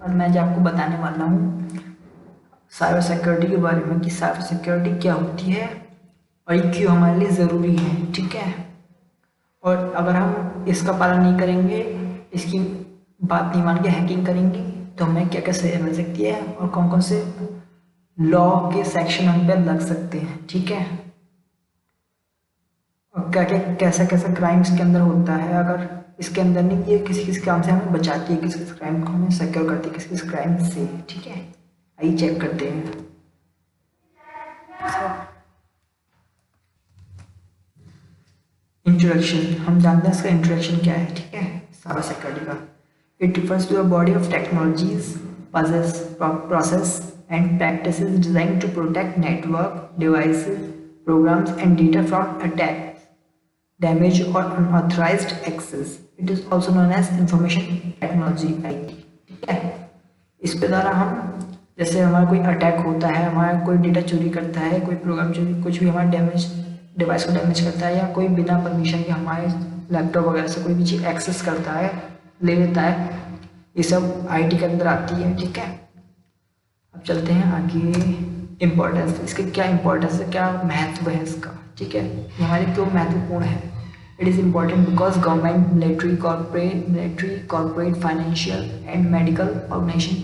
और मैं आज आपको बताने वाला हूँ साइबर सिक्योरिटी के बारे में कि साइबर सिक्योरिटी क्या होती है और ये क्यों हमारे लिए ज़रूरी है। ठीक है, और अगर हम इसका पालन नहीं करेंगे, इसकी बात नहीं मान के हैकिंग करेंगे तो हमें क्या क्या सज़ा मिल सकती है और कौन कौन से लॉ के सेक्शन हम पे लग सकते हैं। ठीक है, और क्या क्या कैसा कैसा क्राइम इसके अंदर होता है। अगर इसके अंदर नहीं, ये किसी किस काम से हमें बचाती है, किस किस क्राइम को हमें सिक्योर करती है, किस किस क्राइम से। ठीक है, आइए चेक करते हैं। इंट्रोडक्शन, हम जानते हैं इसका इंट्रोडक्शन क्या है। ठीक है, साइबर सिक्योरिटी का it refers to a body of technologies process and practices designed to protect network devices, programs and data from attacks, damage or unauthorized access. It is also known as information technology IT. ठीक है, इस पे द्वारा हम जैसे हमारा कोई attack होता है, हमारा कोई डेटा चोरी करता है, कोई प्रोग्राम चोरी, कुछ भी हमारा डैमेज डिवाइस को डैमेज करता है, या कोई बिना परमिशन के हमारे लैपटॉप वगैरह से कोई भी चीज़ एक्सेस करता है, ले लेता है, ये सब आईटी के अंदर आती है। ठीक है, अब चलते हैं आगे। इम्पोर्टेंस, इसके क्या इम्पोर्टेंस है, क्या महत्व है इसका। ठीक है, ये हमारे क्यों महत्वपूर्ण है। It is important because government, military, corporate, financial and medical organisation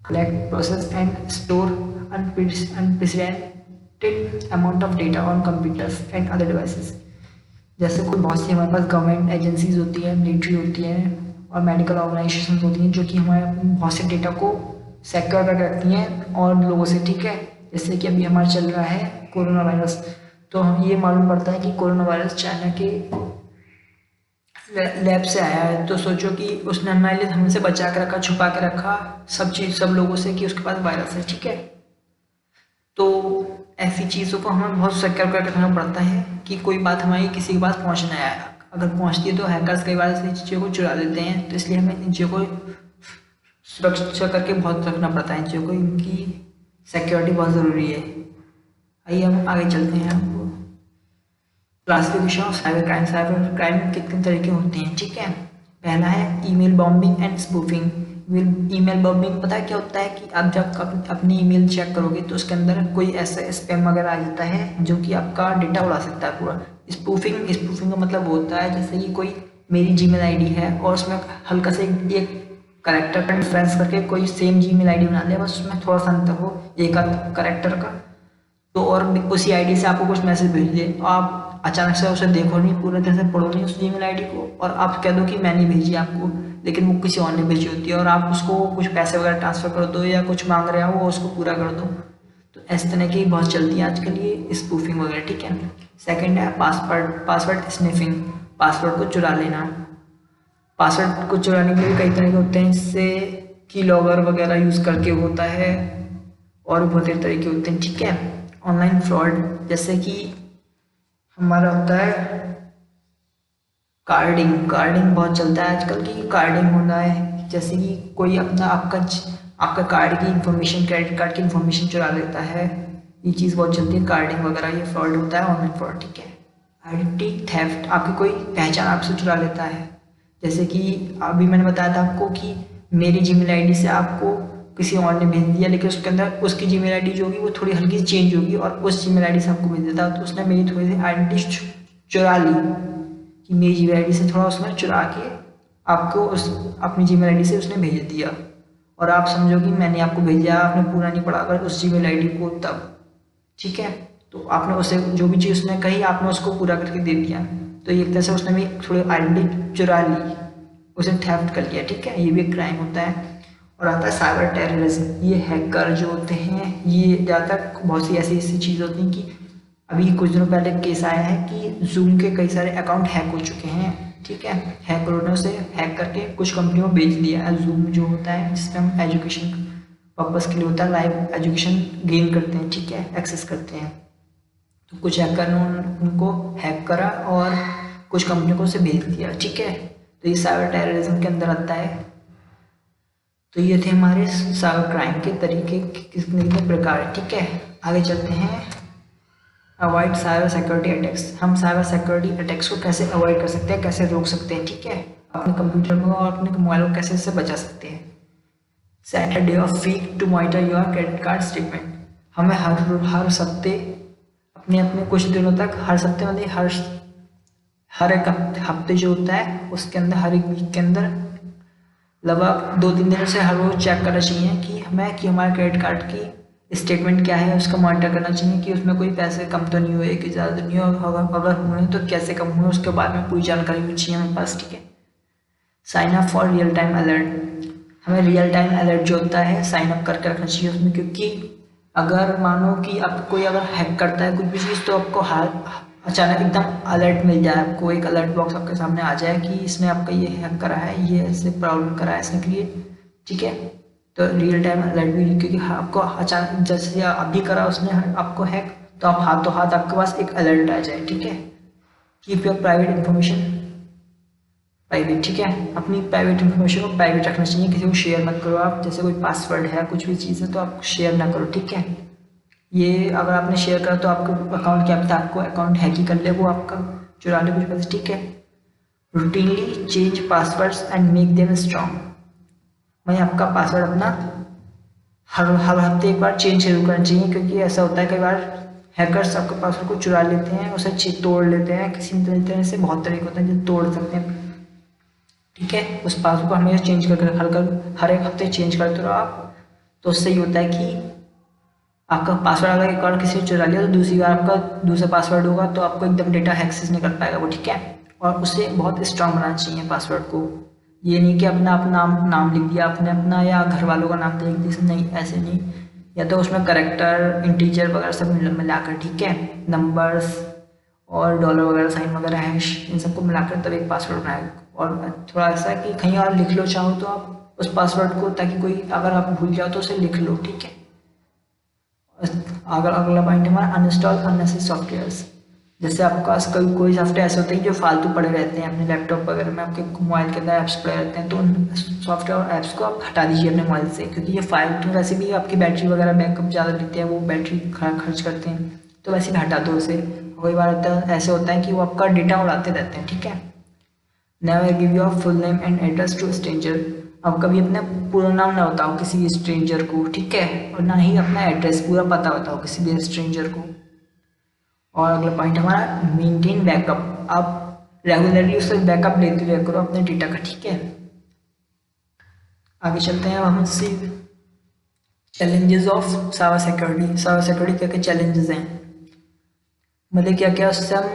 collect, process and store unprecedented amount of data on computers and other devices. जैसे कोई बहुत सी हमारे पास गवर्नमेंट एजेंसीज होती है, मिलिट्री होती है और मेडिकल ऑर्गेनाइजेशन होती हैं, जो कि हमारे बहुत से डेटा को सिक्योर करके रखती हैं और लोगों से। ठीक है, जैसे कि अभी हमारा चल रहा है कोरोना वायरस, तो हम ये मालूम पड़ता है कि कोरोना वायरस चाइना के लैब से आया है, तो सोचो कि उसने हमारे लिए हमसे बचा के रखा, छुपा के रखा सब लोगों से कि उसके पास वायरस है। ठीक है, तो ऐसी चीज़ों को हमें बहुत सिक्योर करके रखना पड़ता है कि कोई बात हमारी किसी के पास पहुंच ना आए। अगर पहुंचती है तो हैकर्स कई बार ऐसी चीज़ों को चुरा लेते हैं, तो इसलिए हमें इन चीज़ों को सुरक्षा करके बहुत रखना पड़ता है। इन चीज़ों को, इनकी सिक्योरिटी बहुत ज़रूरी है। आइए हम आगे चलते हैं। आपको classification of cyber crime, cyber crime कितने तरीके होते हैं। ठीक है, पहला है email bombing and spoofing. Email bombing पता है क्या होता है कि आप जब अपनी ईमेल चेक करोगे तो उसके अंदर कोई ऐसा स्पैम वगैरह आ जाता है जो कि आपका डेटा उड़ा सकता है पूरा। स्पूफिंग का मतलब होता है जैसे कि कोई मेरी जीमेल आईडी है और उसमें हल्का से एक करेक्टर का डिफरेंस करके कोई सेम जीमेल आईडी बना ले, बस उसमें थोड़ा सा अंतर हो एक आध करेक्टर का, तो और उसी आईडी से आपको कुछ मैसेज भेज दे, आप अचानक से उसे देखो नहीं, पूरे तरह से पढ़ो नहीं उस ईमेल आईडी को, और आप कह दो कि मैंने भेजी आपको, लेकिन वो किसी और ने भेजी होती है, और आप उसको कुछ पैसे वगैरह ट्रांसफ़र कर दो या कुछ मांग रहे हो वो उसको पूरा कर दो। तो इस तरह की बहुत चलती है आजकल ये स्पूफिंग वगैरह। ठीक है, सेकेंड है पासवर्ड स्निफिंग, पासवर्ड को चुरा लेना। पासवर्ड को चुराने के लिए कई तरह के होते हैं, इससे की लॉगर वगैरह यूज़ करके होता है और बहुत सारे तरीके होते हैं। ठीक है, ऑनलाइन फ्रॉड, जैसे कि हमारा होता है कार्डिंग बहुत चलता है आजकल की। कार्डिंग होना है जैसे कि कोई आपका कार्ड की इंफॉर्मेशन, क्रेडिट कार्ड की इंफॉर्मेशन चुरा लेता है, ये चीज़ बहुत चलती है कार्डिंग वगैरह, ये फ्रॉड होता है ऑनलाइन फ्रॉड। ठीक है, आइडेंटिटी थेफ्ट, आपकी कोई पहचान आपसे चुरा लेता है, जैसे कि अभी मैंने बताया था आपको कि मेरी जीमेल आईडी से आपको किसी और ने भेज दिया, लेकिन उसके अंदर उसकी जीमेल आईडी जो होगी वो थोड़ी हल्की सी चेंज होगी और उस जीमेल आईडी से आपको भेज देता है, तो उसने मेरी थोड़ी सी आइडेंटिटी चुरा ली, कि मेरी जीमेल आईडी से थोड़ा उसने चुरा के आपको उस अपनी जीमेल आईडी से उसने भेज दिया, और आप समझो कि मैंने आपको भेजा, आपने पूरा नहीं पढ़ा अगर उस जीमेल आईडी को तब। ठीक है, तो आपने उसे जो भी चीज़ उसने कही आपने उसको पूरा करके दे दिया, तो एक तरह से उसने भी थोड़ी आइडेंटिटी चुरा ली, उसे थेफ्ट कर लिया। ठीक है, ये भी एक क्राइम होता है। और आता है साइबर टेररिज्म, ये हैकर जो होते हैं, ये ज़्यादातर बहुत सी ऐसी चीज़ होती हैं कि अभी कुछ दिनों पहले केस आया है कि जूम के कई सारे अकाउंट हैक हो चुके हैं। ठीक है, हैकरों ने उसे हैक करके कुछ कंपनियों में बेच दिया है। जूम जो होता है जिसमें हम एजुकेशन पर्पज़ के लिए होता है, लाइव एजुकेशन गेन करते हैं। ठीक है, एक्सेस करते हैं, तो कुछ हैकर ने उनको हैक करा और कुछ कंपनियों को उसे बेच दिया। ठीक है, तो ये साइबर टेररिज्म के अंदर आता है। तो ये थे हमारे साइबर क्राइम के तरीके, कितने कितने प्रकार। ठीक है, आगे चलते हैं। अवॉइड साइबर सिक्योरिटी अटैक्स, हम साइबर सिक्योरिटी अटैक्स को कैसे अवॉइड कर सकते हैं, कैसे रोक सकते हैं। ठीक है, अपने कंप्यूटर को और अपने मोबाइल को कैसे इससे बचा सकते हैं। Set a day of week to monitor your credit card statement. हमें हर हफ्ते अपने अपने कुछ दिनों तक, हर हफ्ते मतलब हर एक हफ्ते जो होता है उसके अंदर, हर एक वीक के अंदर लगभग 2-3 दिनों से हर रोज चेक करना चाहिए कि हमें कि हमारे क्रेडिट कार्ड की स्टेटमेंट क्या है, उसका मॉनिटर करना चाहिए कि उसमें कोई पैसे कम तो नहीं हुए, कि ज़्यादा नहीं हुआ, अगर हुए तो कैसे कम हुए, उसके बारे में पूरी जानकारी होनी चाहिए हमारे पास। ठीक है। Sign up for real time alert. हमें रियल टाइम अलर्ट जो होता है साइन अप करके रखना चाहिए उसमें, क्योंकि अगर मानो कि अब कोई अगर हैक करता है कुछ भी चीज़, तो आपको अचानक एकदम अलर्ट मिल जाए, आपको एक अलर्ट बॉक्स आपके सामने आ जाए कि इसने आपका ये हैक करा है, ये ऐसे प्रॉब्लम करा है इसने क्रिएट। ठीक है। तो रियल टाइम अलर्ट भी, क्योंकि आपको अचानक जैसे अभी करा उसने आपको हैक, तो आप हाथों हाथ आपके पास एक अलर्ट आ जाए। ठीक है। Keep your private information private. ठीक है। अपनी प्राइवेट इन्फॉर्मेशन को प्राइवेट रखना चाहिए, किसी को शेयर मत करो आप, जैसे कोई पासवर्ड है कुछ भी चीज़ है तो आप शेयर ना करो। ठीक है। ये अगर आपने शेयर करा तो आपको अकाउंट, क्या पता आपको अकाउंट हैक ही कर ले वो आपका, चुरा ले कुछ पैसे। ठीक है। Routinely change passwords and make them strong. भाई आपका पासवर्ड अपना हर हर हफ्ते एक बार चेंज जरूर करना चाहिए, क्योंकि ऐसा होता है कई बार हैकर्स आपके पासवर्ड को चुरा लेते हैं, उसे तोड़ लेते हैं किसी न तरह से, बहुत तरीके होते हैं जो तोड़ सकते हैं। ठीक है। उस पासवर्ड को हमेशा चेंज करके हर एक हफ्ते चेंज करते रहो आप, तो उससे ये होता है कि आपका पासवर्ड अगर एक बार किसी ने चुरा लिया तो दूसरी बार आपका दूसरा पासवर्ड होगा तो आपको एकदम डेटा एक्सेस नहीं कर पाएगा वो। ठीक है। और उसे बहुत स्ट्रांग बनाना चाहिए पासवर्ड को। ये नहीं कि अपना अपना नाम लिख दिया आपने अपना, या घर वालों का नाम लिख दिया, नहीं ऐसे नहीं। या तो उसमें करेक्टर, इंटीजर वगैरह सब मिलाकर, ठीक है, नंबर्स और डॉलर वगैरह, साइन वगैरह, हैश, इन सबको मिलाकर तब एक पासवर्ड बनाए। और थोड़ा ऐसा कि कहीं और लिख लो चाहो तो आप उस पासवर्ड को, ताकि कोई अगर आप भूल जाओ तो उसे लिख लो। ठीक है। अगर अगला पॉइंट हमारा अनइंस्टॉल अननेसेसरी सॉफ्टवेयर्स। जैसे आपके पास कोई सॉफ्टवेयर ऐसे होते हैं जो फालतू पड़े रहते हैं अपने लैपटॉप वगैरह में, आपके मोबाइल के अंदर ऐप्स पड़े रहते हैं, तो उन सॉफ्टवेयर और ऐप्स को आप हटा दीजिए अपने मोबाइल से, क्योंकि ये फालतू वैसे भी आपकी बैटरी वगैरह बैकअप ज़्यादा लेते हैं, वो बैटरी खर्च करते हैं, तो वैसे भी हटा दो उसे। कई बार ऐसे होता है कि वो आपका डेटा उड़ाते रहते हैं। ठीक है। Never give your full name and address to stranger. अब कभी अपना पूरा नाम ना बताओ किसी भी स्ट्रेंजर को। ठीक है। और ना ही अपना एड्रेस पूरा पता बताओ किसी भी स्ट्रेंजर को। और अगला पॉइंट हमारा मेंटेन बैकअप। आप रेगुलरली उससे बैकअप लेते रहा करो अपने डेटा का। ठीक है। आगे चलते हैं अब हम challenges of cyber security. Cyber security क्या क्या चैलेंजेस हैं, मतलब क्या क्या उससे हम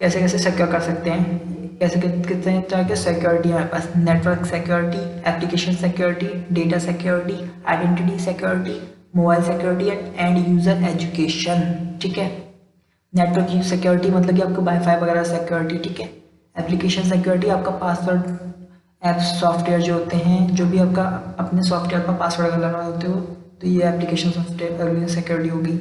कैसे कैसे सिक्योर कर सकते हैं, कैसे कितने तरह के सिक्योरिटी हमारे पास। Network security, application security, data security, identity security, mobile security and user education. ठीक है। नेटवर्क सिक्योरिटी मतलब कि आपको वाईफाई वगैरह सिक्योरिटी। ठीक है। एप्लीकेशन सिक्योरिटी आपका पासवर्ड, ऐप्स सॉफ्टवेयर जो होते हैं, जो भी आपका अपने सॉफ्टवेयर का पासवर्ड अगर लगा होते हो तो ये एप्लीकेशन सॉफ्टवेयर सिक्योरिटी होगी।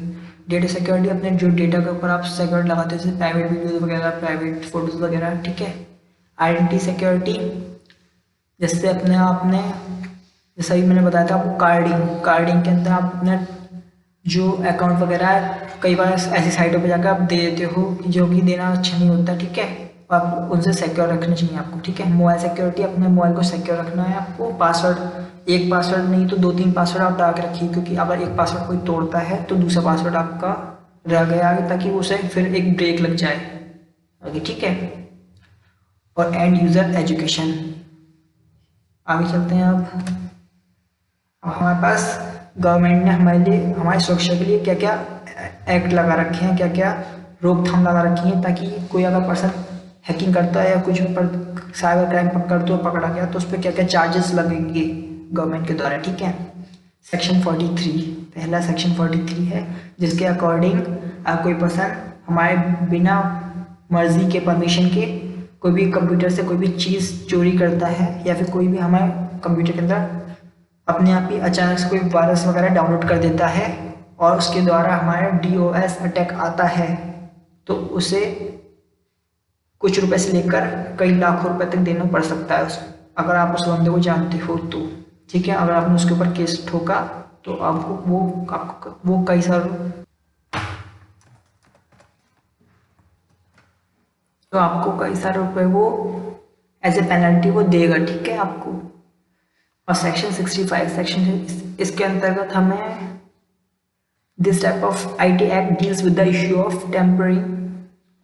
डेटा सिक्योरिटी अपने जो डेटा के ऊपर आप सिक्योरिटी लगाते हो, जैसे प्राइवेट वीडियोज़ वगैरह, प्राइवेट फोटोज़ वगैरह। ठीक है। आइडेंटिटी सिक्योरिटी, जैसे अपने आपने, जैसा ही मैंने बताया था आपको, कार्डिंग के अंदर आप अपना जो अकाउंट वगैरह है, कई बार ऐसी साइटों पे जाकर आप दे देते हो जो कि देना अच्छा नहीं होता। ठीक है। आप उनसे सिक्योर रखना चाहिए आपको। ठीक है। मोबाइल सिक्योरिटी, अपने मोबाइल को सिक्योर रखना है आपको। पासवर्ड, एक पासवर्ड नहीं तो 2-3 पासवर्ड आप डाल के रखिए, क्योंकि अगर एक पासवर्ड कोई तोड़ता है तो दूसरा पासवर्ड आपका रह गया आगे, ताकि उसे फिर एक ब्रेक लग जाए आगे। ठीक है। और एंड यूज़र एजुकेशन, आगे चलते हैं अब हमारे पास गवर्नमेंट ने हमारे लिए, हमारी सुरक्षा के लिए क्या क्या एक्ट लगा रखे हैं, क्या क्या रोकथाम लगा रखी है, ताकि कोई अगर पर्सन हैकिंग करता है या कुछ भी साइबर क्राइम करते हुए पकड़ा गया तो उस पर क्या क्या चार्जेस लगेंगे गवर्नमेंट के द्वारा। ठीक है। सेक्शन 43, पहला सेक्शन 43 है, जिसके अकॉर्डिंग कोई पर्सन हमारे बिना मर्जी के, परमिशन के, कोई भी कंप्यूटर से कोई भी चीज़ चोरी करता है, या फिर कोई भी हमारे कंप्यूटर के अंदर अपने आप ही अचानक से कोई वायरस वगैरह डाउनलोड कर देता है और उसके द्वारा हमारे DOS अटैक आता है, तो उसे कुछ रुपए से लेकर कई लाखों रुपए तक देना पड़ सकता है अगर आप उस बंदे को जानते हो तो। ठीक है। अगर आपने उसके ऊपर केस ठोका तो आपको वो कई सारे, तो आपको कई सारे रुपए वो एज ए पेनल्टी वो देगा। ठीक है। आपको और सेक्शन 65 सेक्शन इसके अंतर्गत हमें this type of IT act deals with the issue of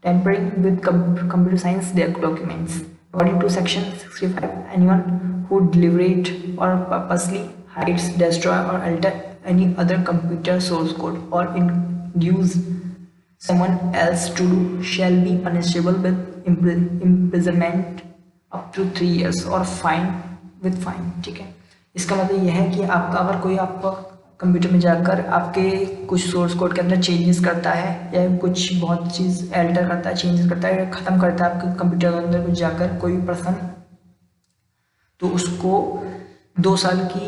tampering with computer science documents. According to section 65, anyone who deliberate or purposely hides, destroy or alter any other computer source code or induce someone else to do shall be punishable with imprisonment up to 3 years or fine with fine. ठीक है, इसका मतलब यह है कि आपका अगर कोई आपका कंप्यूटर में जाकर आपके कुछ सोर्स कोड के अंदर चेंजेस करता है या कुछ बहुत चीज़ एल्टर करता है, चेंजेस करता है, ख़त्म करता है आपके कंप्यूटर के अंदर कुछ जाकर कोई पर्सन, तो उसको 2 साल की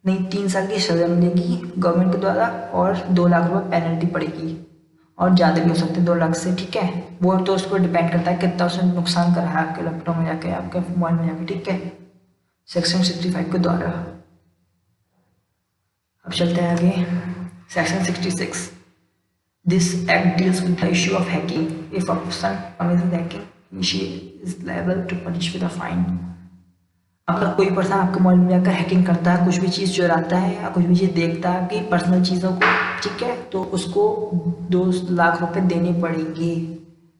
नहीं 3 साल की सजा मिलेगी गवर्नमेंट के द्वारा और 2 लाख रुपये पेनल्टी पड़ेगी और ज़्यादा भी हो सकते हैं 2 लाख से। ठीक है, वो तो उस पर डिपेंड करता है कितना उसने नुकसान करा है आपके लैपटॉप में जाके, आपके मोबाइल में जाके। ठीक है, सेक्शन 65 के द्वारा। अब चलते हैं आगे, section 66। This act deals with the issue of hacking. If a person commits hacking she is liable to punish with a fine. अगर कोई पर्सन आपके मोबाइल में जाकर हैकिंग करता है, कुछ भी चीज़ चुराता है या कुछ भी चीज़ देखता है कि पर्सनल चीज़ों को, ठीक है, तो उसको 2 लाख रुपए देने पड़ेंगे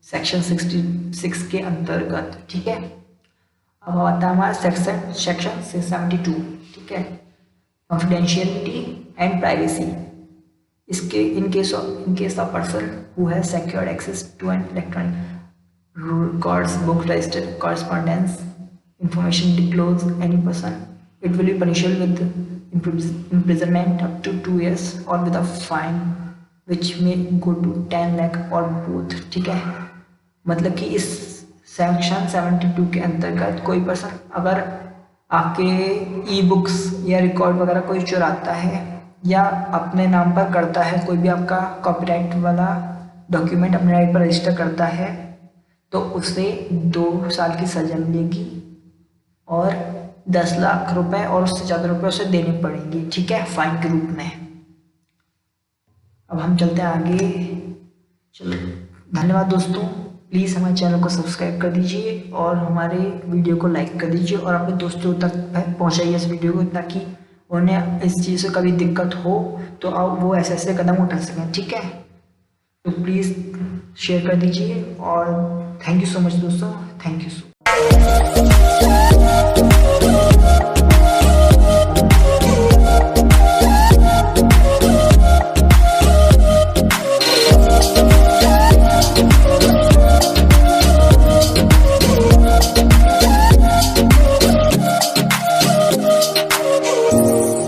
सेक्शन 66 के अंतर्गत। ठीक है, अब आता है हमारा सेक्शन 72। ठीक है, कॉन्फिडेंशियलिटी एंड प्राइवेसी। इसके in case of person who has secured access to an electronic records, book register, correspondence, information disclosed any person, it will be punishable with imprisonment up to 2 years or with a fine which may go to 10 lakh or both। ठीक है, मतलब कि इस section 72 के अंतर्गत कोई person अगर आपके ई बुक्स या रिकॉर्ड वगैरह कोई चुराता है या अपने नाम पर करता है, कोई भी आपका कॉपीराइट वाला डॉक्यूमेंट अपने राइट पर रजिस्टर करता है, तो उसे 2 साल की सजा मिलेगी और 10 लाख रुपए और उससे ज़्यादा रुपए उसे देने पड़ेंगे। ठीक है, फाइन के रूप में। अब हम चलते हैं आगे। चलो, धन्यवाद दोस्तों। प्लीज़ हमारे चैनल को सब्सक्राइब कर दीजिए और हमारे वीडियो को लाइक कर दीजिए और अपने दोस्तों तक पहुंचाइए इस वीडियो को, ताकि उन्हें इस चीज़ से कभी दिक्कत हो तो आप वो ऐसे कदम उठा सकें। ठीक है, तो प्लीज़ शेयर कर दीजिए और थैंक यू सो मच दोस्तों, थैंक यू सो मच।